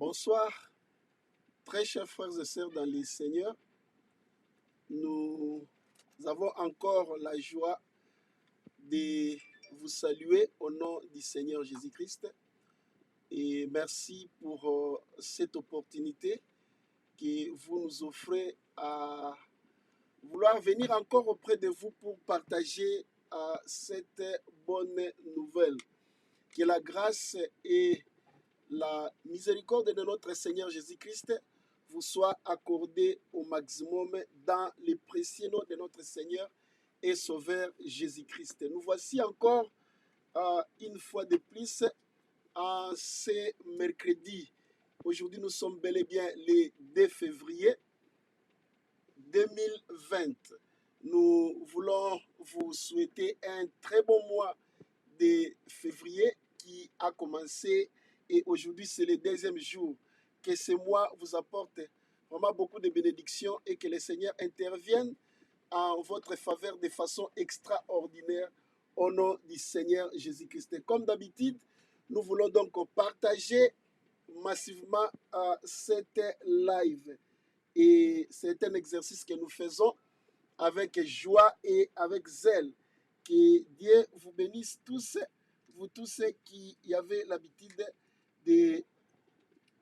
Bonsoir, très chers frères et sœurs dans les Seigneurs. Nous avons encore la joie de vous saluer au nom du Seigneur Jésus-Christ. Et merci pour cette opportunité que vous nous offrez à vouloir venir encore auprès de vous pour partager cette bonne nouvelle. Que la grâce et la miséricorde de notre Seigneur Jésus-Christ vous soit accordée au maximum dans les précieux noms de notre Seigneur et Sauveur Jésus-Christ. Nous voici encore une fois de plus en ce mercredi. Aujourd'hui, nous sommes bel et bien le 2 février 2020. Nous voulons vous souhaiter un très bon mois de février qui a commencé et aujourd'hui c'est le deuxième jour. Que ce mois vous apporte vraiment beaucoup de bénédictions et que le Seigneur intervienne en votre faveur de façon extraordinaire au nom du Seigneur Jésus-Christ. Comme d'habitude, nous voulons donc partager massivement cette live et c'est un exercice que nous faisons avec joie et avec zèle. Que Dieu vous bénisse tous, vous tous qui avez l'habitude de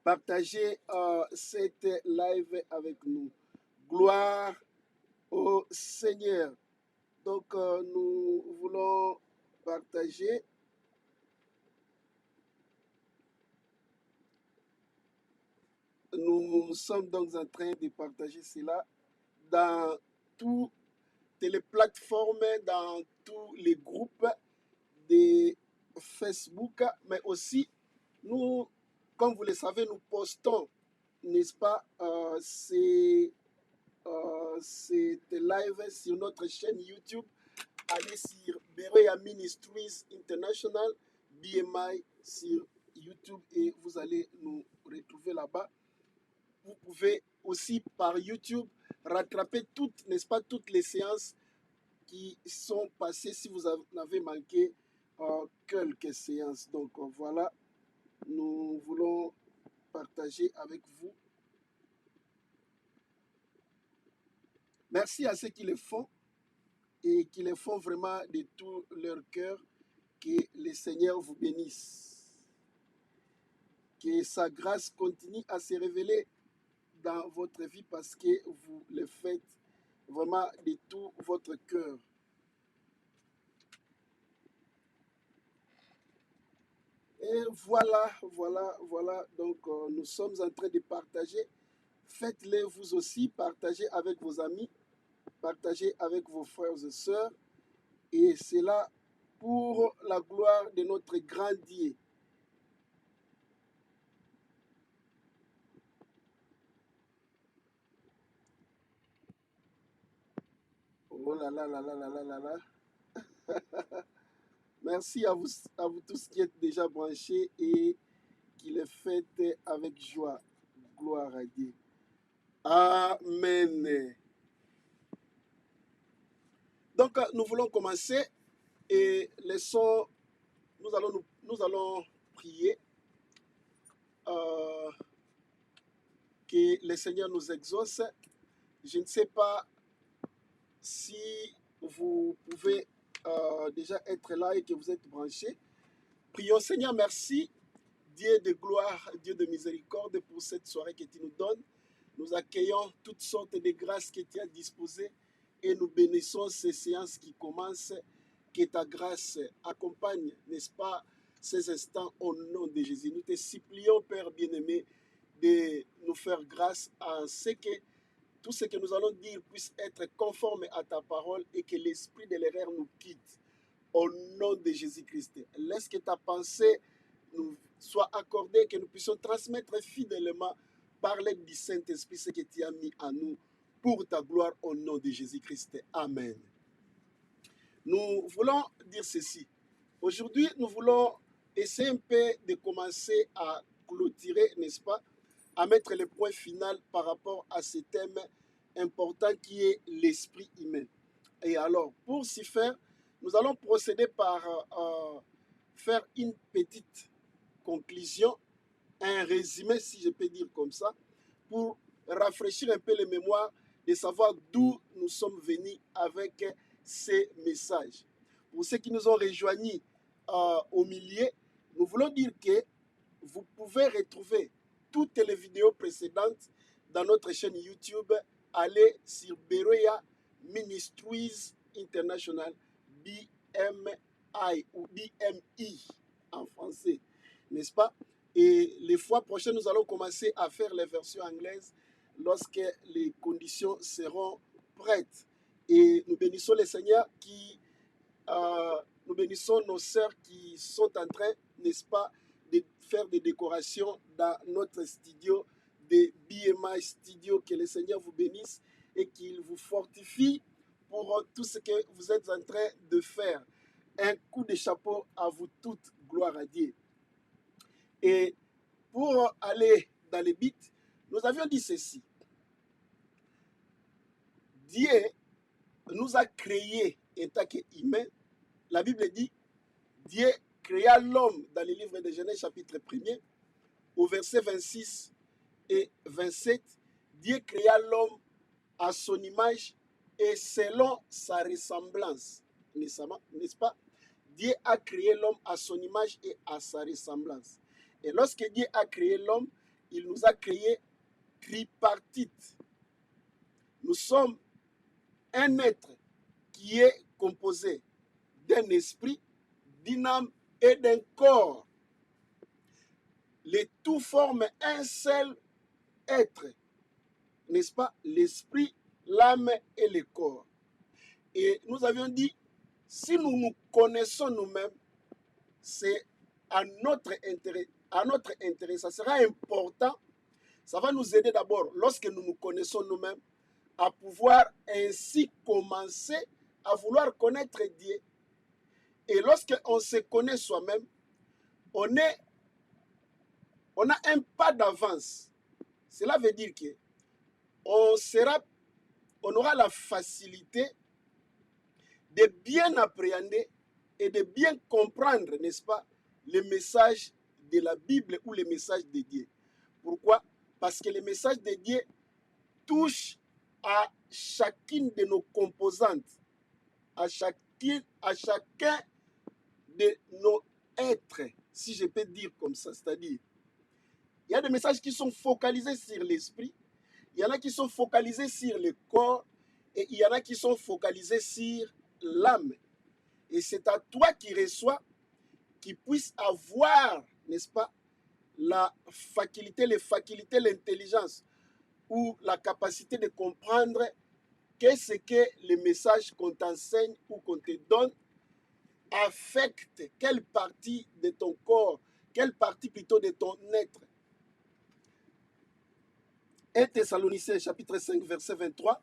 partager cette live avec nous. Gloire au Seigneur. Donc nous voulons partager. Nous sommes donc en train de partager cela dans toutes les plateformes, dans tous les groupes de Facebook, mais aussi nous, comme vous le savez, nous postons, n'est-ce pas, cette live sur notre chaîne YouTube. Allez sur Berea Ministries International, BMI sur YouTube et vous allez nous retrouver là-bas. Vous pouvez aussi par YouTube rattraper toutes, n'est-ce pas, toutes les séances qui sont passées si vous en avez manqué quelques séances. Donc voilà, nous voulons partager avec vous. Merci à ceux qui le font et qui le font vraiment de tout leur cœur. Que le Seigneur vous bénisse. Que sa grâce continue à se révéler dans votre vie parce que vous le faites vraiment de tout votre cœur. Et voilà. Donc, nous sommes en train de partager. Faites-le vous aussi. Partagez avec vos amis. Partagez avec vos frères et sœurs. Et c'est là pour la gloire de notre grand Dieu. Oh là là là là là là là là. Merci à vous tous qui êtes déjà branchés et qui le faites avec joie. Gloire à Dieu. Amen. Donc, nous voulons commencer et nous allons prier que le Seigneur nous exauce. Je ne sais pas si vous pouvez déjà être là et que vous êtes branchés. Prions, Seigneur, merci, Dieu de gloire, Dieu de miséricorde, pour cette soirée que tu nous donnes. Nous accueillons toutes sortes de grâces que tu as disposées et nous bénissons ces séances qui commencent. Que ta grâce accompagne, n'est-ce pas, ces instants au nom de Jésus. Nous te supplions, Père bien-aimé, de nous faire grâce à ce que tout ce que nous allons dire puisse être conforme à ta parole et que l'esprit de l'erreur nous quitte. Au nom de Jésus-Christ, laisse que ta pensée nous soit accordée, que nous puissions transmettre fidèlement par l'aide du Saint-Esprit ce que tu as mis à nous pour ta gloire au nom de Jésus-Christ. Amen. Nous voulons dire ceci. Aujourd'hui, nous voulons essayer un peu de commencer à clôturer, n'est-ce pas, à mettre le point final par rapport à ce thème important qui est l'esprit humain. Et alors, pour s'y faire, nous allons procéder par faire une petite conclusion un résumé, si je peux dire comme ça, pour rafraîchir un peu les mémoires, de savoir d'où nous sommes venus avec ces messages. Pour ceux qui nous ont rejoints au milieu, nous voulons dire que vous pouvez retrouver toutes les vidéos précédentes dans notre chaîne YouTube. Allez sur Beroya Ministries International, BMI ou BMI en français, n'est-ce pas? Et les fois prochaines, nous allons commencer à faire les versions anglaises lorsque les conditions seront prêtes. Et nous bénissons le Seigneur nous bénissons nos sœurs qui sont en train, n'est-ce pas, de faire des décorations dans notre studio de BMI Studio. Que le Seigneur vous bénisse et qu'il vous fortifie pour tout ce que vous êtes en train de faire. Un coup de chapeau à vous toutes, gloire à Dieu. Et pour aller dans les bits, nous avions dit ceci. Dieu nous a créés en tant qu'humains. La Bible dit, Dieu créa l'homme dans le livre de Genèse chapitre 1er, au verset 26 et 27. Dieu créa l'homme à son image et selon sa ressemblance. N'est-ce pas? Dieu a créé l'homme à son image et à sa ressemblance. Et lorsque Dieu a créé l'homme, il nous a créé tripartite. Nous sommes un être qui est composé d'un esprit, d'une âme et d'un corps. Les tout forment un seul être, n'est-ce pas? L'esprit, l'âme et le corps. Et nous avions dit, si nous nous connaissons nous-mêmes, c'est à notre intérêt. À notre intérêt, ça sera important. Ça va nous aider d'abord, lorsque nous nous connaissons nous-mêmes, à pouvoir ainsi commencer à vouloir connaître Dieu. Et lorsqu'on se connaît soi-même, on a un pas d'avance. Cela veut dire que on aura la facilité de bien appréhender et de bien comprendre, n'est-ce pas, le message de la Bible ou le message de Dieu. Pourquoi? Parce que le message de Dieu touche à chacune de nos composantes, à chacun de nos êtres, si je peux dire comme ça. C'est-à-dire, il y a des messages qui sont focalisés sur l'esprit, il y en a qui sont focalisés sur le corps, et il y en a qui sont focalisés sur l'âme. Et c'est à toi qui reçois, qui puisse avoir, n'est-ce pas, la faculté, les facultés, l'intelligence ou la capacité de comprendre qu'est-ce que les messages qu'on t'enseigne ou qu'on te donne affectent, quelle partie de ton corps, quelle partie plutôt de ton être. 1 Thessaloniciens chapitre 5 verset 23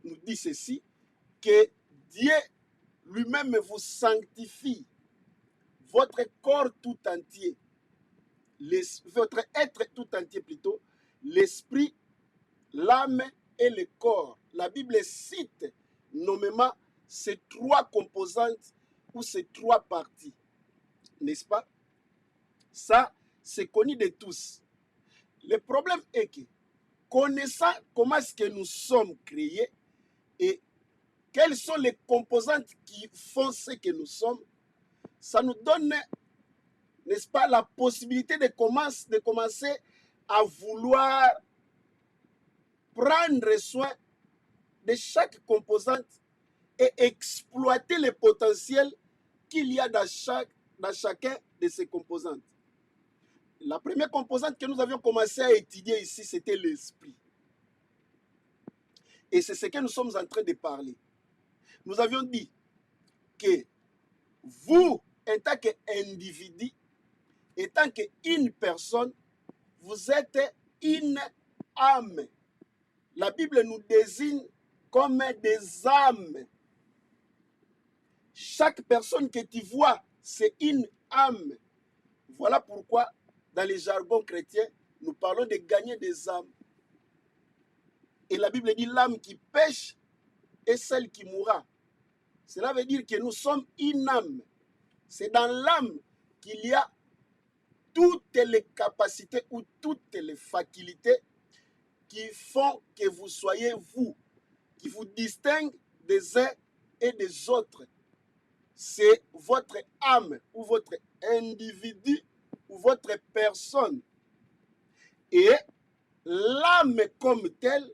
nous dit ceci, que Dieu lui-même vous sanctifie, votre corps tout entier, votre être tout entier plutôt, l'esprit, l'âme et le corps. La Bible cite nommément ces trois composantes ou ces trois parties. N'est-ce pas? Ça, c'est connu de tous. Le problème est que, connaissant comment est-ce que nous sommes créés et quelles sont les composantes qui font ce que nous sommes, ça nous donne, n'est-ce pas, la possibilité de commencer à vouloir prendre soin de chaque composante et exploiter le potentiel qu'il y a dans chacun de ces composantes. La première composante que nous avions commencé à étudier ici, c'était l'esprit. Et c'est ce que nous sommes en train de parler. Nous avions dit que vous, en tant qu'individu, en tant qu'une personne, vous êtes une âme. La Bible nous désigne comme des âmes. Chaque personne que tu vois, c'est une âme. Voilà pourquoi, dans les jargons chrétiens, nous parlons de gagner des âmes. Et la Bible dit l'âme qui pêche est celle qui mourra. Cela veut dire que nous sommes une âme. C'est dans l'âme qu'il y a toutes les capacités ou toutes les facultés qui font que vous soyez vous, qui vous distinguent des uns et des autres. C'est votre âme ou votre individu ou votre personne. Et l'âme comme telle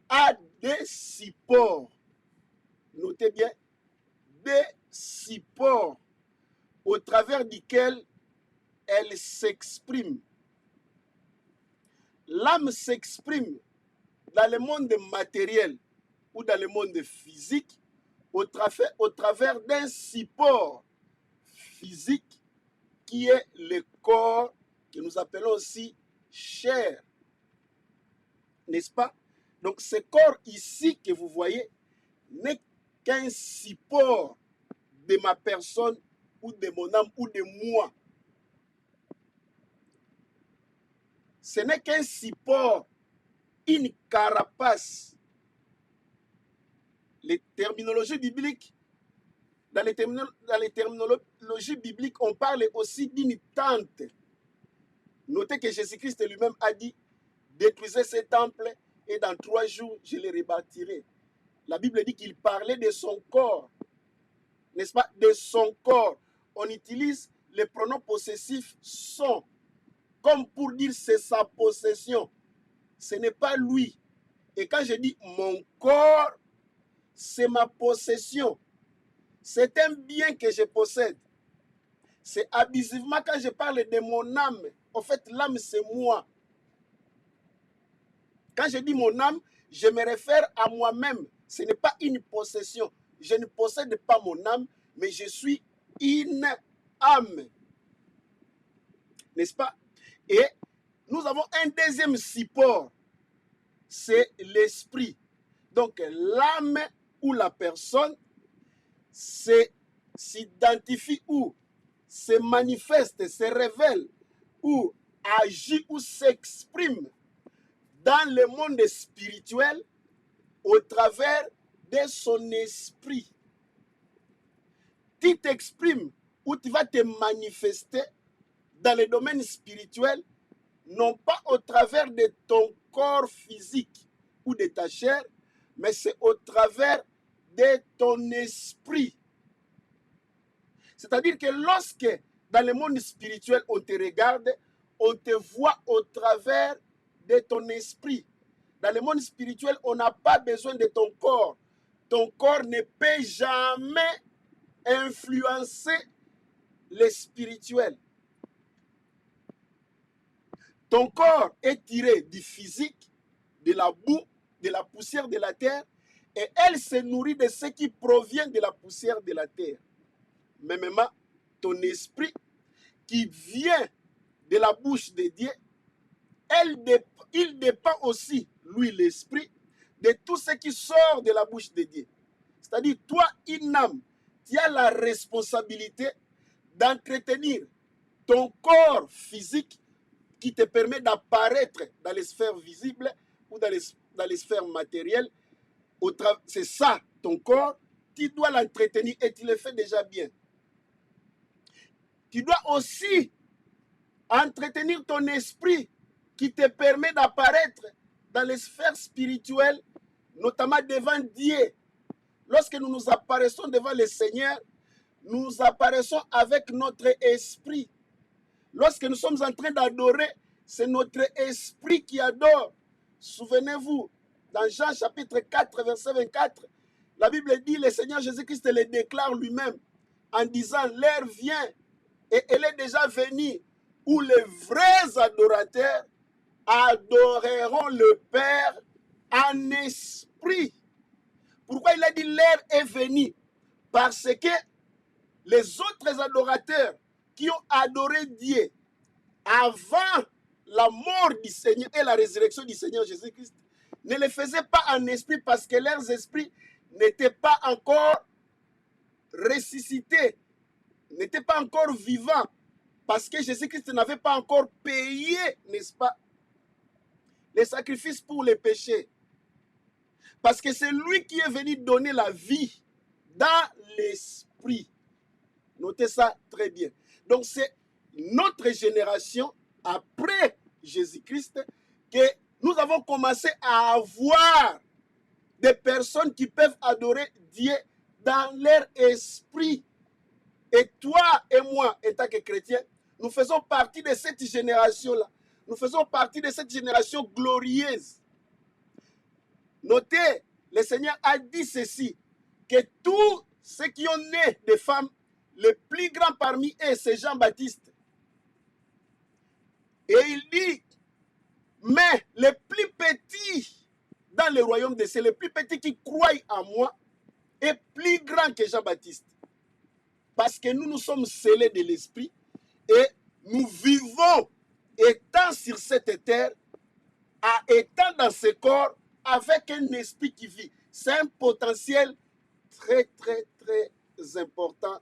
a des supports. Notez bien, des supports au travers duquel elle s'exprime. L'âme s'exprime dans le monde matériel ou dans le monde physique au travers d'un support physique qui est le corps que nous appelons aussi chair. N'est-ce pas? Donc ce corps ici que vous voyez n'est qu'un support de ma personne ou de mon âme ou de moi. Ce n'est qu'un support, une carapace. Les terminologies bibliques, dans les terminologies bibliques, on parle aussi d'une tente. Notez que Jésus-Christ lui-même a dit, détruisez ce temple et dans 3 jours, je le rebâtirai. La Bible dit qu'il parlait de son corps, n'est-ce pas? De son corps. On utilise le pronom possessif son, comme pour dire c'est sa possession. Ce n'est pas lui. Et quand je dis mon corps, c'est ma possession. C'est un bien que je possède. C'est abusivement quand je parle de mon âme. En fait, l'âme, c'est moi. Quand je dis mon âme, je me réfère à moi-même. Ce n'est pas une possession. Je ne possède pas mon âme, mais je suis une âme. N'est-ce pas? Et nous avons un deuxième support. C'est l'esprit. Donc, l'âme ou la personne s'identifie ou se manifeste, se révèle ou agit ou s'exprime dans le monde spirituel au travers de son esprit. Tu t'exprimes ou tu vas te manifester dans le domaine spirituel, non pas au travers de ton corps physique ou de ta chair, mais c'est au travers de ton esprit. C'est-à-dire que lorsque dans le monde spirituel on te regarde, on te voit au travers de ton esprit. Dans le monde spirituel, on n'a pas besoin de ton corps. Ton corps ne peut jamais influencer le spirituel. Ton corps est tiré du physique, de la boue, de la poussière de la terre, et elle se nourrit de ce qui provient de la poussière de la terre. Mêmement, ton esprit qui vient de la bouche de Dieu, il dépend aussi, lui l'esprit, de tout ce qui sort de la bouche de Dieu. C'est-à-dire, toi, une âme, tu as la responsabilité d'entretenir ton corps physique qui te permet d'apparaître dans les sphères visibles ou dans les sphères matérielles. C'est ça, ton corps, tu dois l'entretenir et tu le fais déjà bien. Tu dois aussi entretenir ton esprit qui te permet d'apparaître dans les sphères spirituelles, notamment devant Dieu. Lorsque nous nous apparaissons devant le Seigneur, nous apparaissons avec notre esprit. Lorsque nous sommes en train d'adorer, c'est notre esprit qui adore. Souvenez-vous, dans Jean chapitre 4, verset 24, la Bible dit, le Seigneur Jésus-Christ le déclare lui-même en disant, l'heure vient et elle est déjà venue où les vrais adorateurs adoreront le Père en esprit. Pourquoi il a dit l'heure est venue? Parce que les autres adorateurs qui ont adoré Dieu avant la mort du Seigneur et la résurrection du Seigneur Jésus-Christ ne le faisaient pas en esprit parce que leurs esprits n'étaient pas encore ressuscités, n'étaient pas encore vivants, parce que Jésus-Christ n'avait pas encore payé, n'est-ce pas, les sacrifices pour les péchés. Parce que c'est lui qui est venu donner la vie dans l'esprit. Notez ça très bien. Donc c'est notre génération, après Jésus-Christ, que nous avons commencé à avoir des personnes qui peuvent adorer Dieu dans leur esprit. Et toi et moi, en tant que chrétiens, nous faisons partie de cette génération-là. Nous faisons partie de cette génération glorieuse. Notez, le Seigneur a dit ceci, que tous ceux qui ont né de femmes, le plus grand parmi eux, c'est Jean-Baptiste. Et il dit, mais les plus petits dans le royaume des cieux, les plus petits qui croient en moi, est plus grand que Jean-Baptiste. Parce que nous sommes scellés de l'esprit et nous vivons, étant sur cette terre, étant dans ce corps, avec un esprit qui vit. C'est un potentiel très, très, très important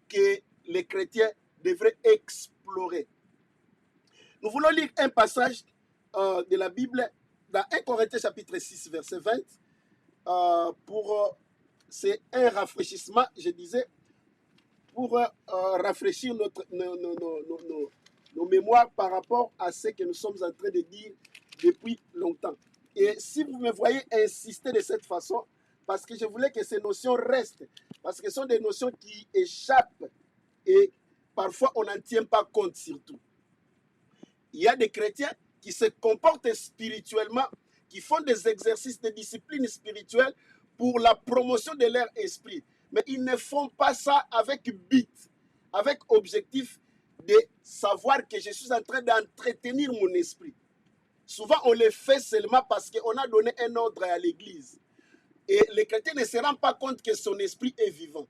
que les chrétiens devraient explorer. Nous voulons lire un passage de la Bible dans 1 Corinthiens chapitre 6, verset 20. C'est un rafraîchissement, je disais, pour rafraîchir nos mémoires par rapport à ce que nous sommes en train de dire depuis longtemps. Et si vous me voyez insister de cette façon, parce que je voulais que ces notions restent, parce que ce sont des notions qui échappent et parfois on n'en tient pas compte surtout. Il y a des chrétiens qui se comportent spirituellement, qui font des exercices de discipline spirituelle pour la promotion de leur esprit. Mais ils ne font pas ça avec but, avec objectif de savoir que je suis en train d'entretenir mon esprit. Souvent, on le fait seulement parce qu'on a donné un ordre à l'église. Et le chrétien ne se rend pas compte que son esprit est vivant.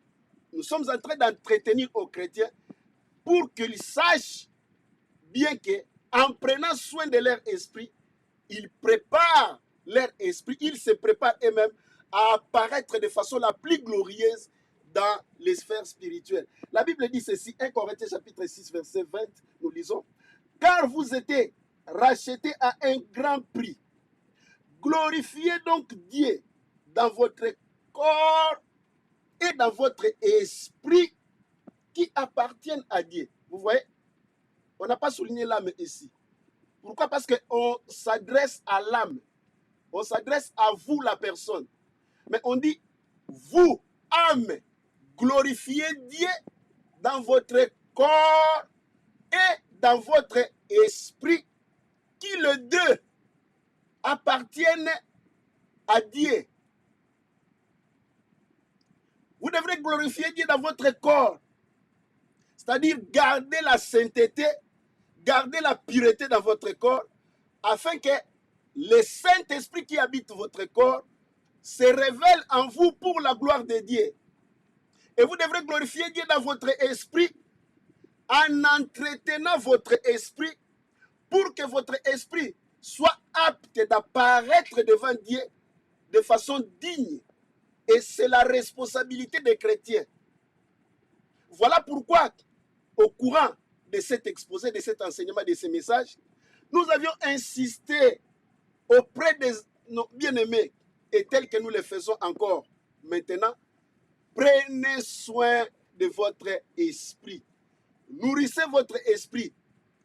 Nous sommes en train d'entretenir aux chrétiens pour qu'ils sachent bien qu'en prenant soin de leur esprit, ils préparent leur esprit, ils se préparent eux-mêmes à apparaître de façon la plus glorieuse dans les sphères spirituelles. La Bible dit ceci, 1 Corinthiens chapitre 6, verset 20, nous lisons, « Car vous étiez rachetés à un grand prix. Glorifiez donc Dieu dans votre corps et dans votre esprit qui appartiennent à Dieu. » Vous voyez, on n'a pas souligné l'âme ici. Pourquoi? Parce qu'on s'adresse à l'âme. On s'adresse à vous, la personne. Mais on dit, vous, âme, glorifiez Dieu dans votre corps et dans votre esprit, qui les deux appartiennent à Dieu. Vous devrez glorifier Dieu dans votre corps, c'est-à-dire garder la sainteté, garder la pureté dans votre corps, afin que le Saint-Esprit qui habite votre corps se révèle en vous pour la gloire de Dieu. Et vous devrez glorifier Dieu dans votre esprit en entretenant votre esprit pour que votre esprit soit apte d'apparaître devant Dieu de façon digne. Et c'est la responsabilité des chrétiens. Voilà pourquoi, au courant de cet exposé, de cet enseignement, de ces messages, nous avions insisté auprès de nos bien-aimés, et tel que nous le faisons encore maintenant, prenez soin de votre esprit. Nourrissez votre esprit.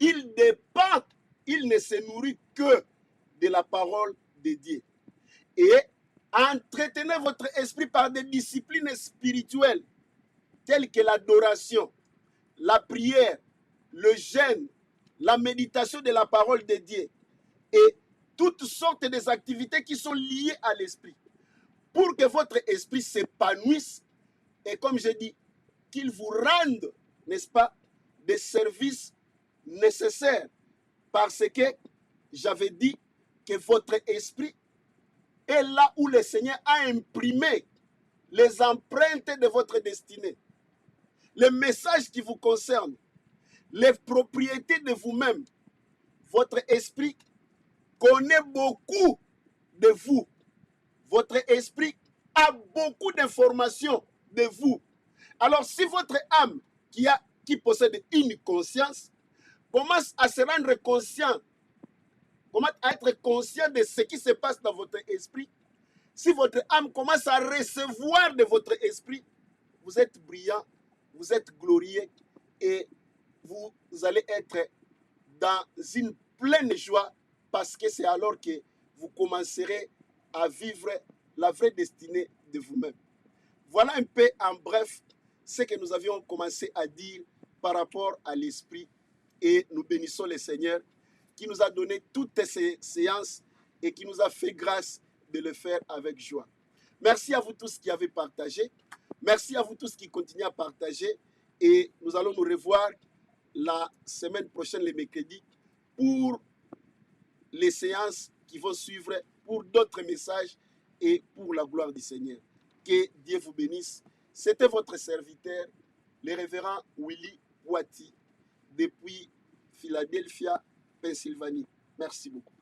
Il dépend, il ne se nourrit que de la parole de Dieu. Et entretenez votre esprit par des disciplines spirituelles, telles que l'adoration, la prière, le jeûne, la méditation de la parole de Dieu et toutes sortes des activités qui sont liées à l'esprit, pour que votre esprit s'épanouisse et, comme je dis, qu'il vous rende, n'est-ce pas, des services nécessaires, parce que j'avais dit que votre esprit est là où le Seigneur a imprimé les empreintes de votre destinée, les messages qui vous concernent, les propriétés de vous-même. Votre esprit connaît beaucoup de vous. Votre esprit a beaucoup d'informations de vous. Alors, si votre âme qui possède une conscience commence à se rendre conscient, commence à être conscient de ce qui se passe dans votre esprit, si votre âme commence à recevoir de votre esprit, vous êtes brillant, vous êtes glorieux et vous allez être dans une pleine joie parce que c'est alors que vous commencerez à vivre la vraie destinée de vous-même. Voilà un peu en bref ce que nous avions commencé à dire par rapport à l'esprit et nous bénissons le Seigneur qui nous a donné toutes ces séances et qui nous a fait grâce de le faire avec joie. Merci à vous tous qui avez partagé. Merci à vous tous qui continuez à partager et nous allons nous revoir la semaine prochaine, le mercredi, pour les séances qui vont suivre, pour d'autres messages et pour la gloire du Seigneur. Que Dieu vous bénisse. C'était votre serviteur, le révérend Willy Boiti, depuis Philadelphia, Pennsylvanie. Merci beaucoup.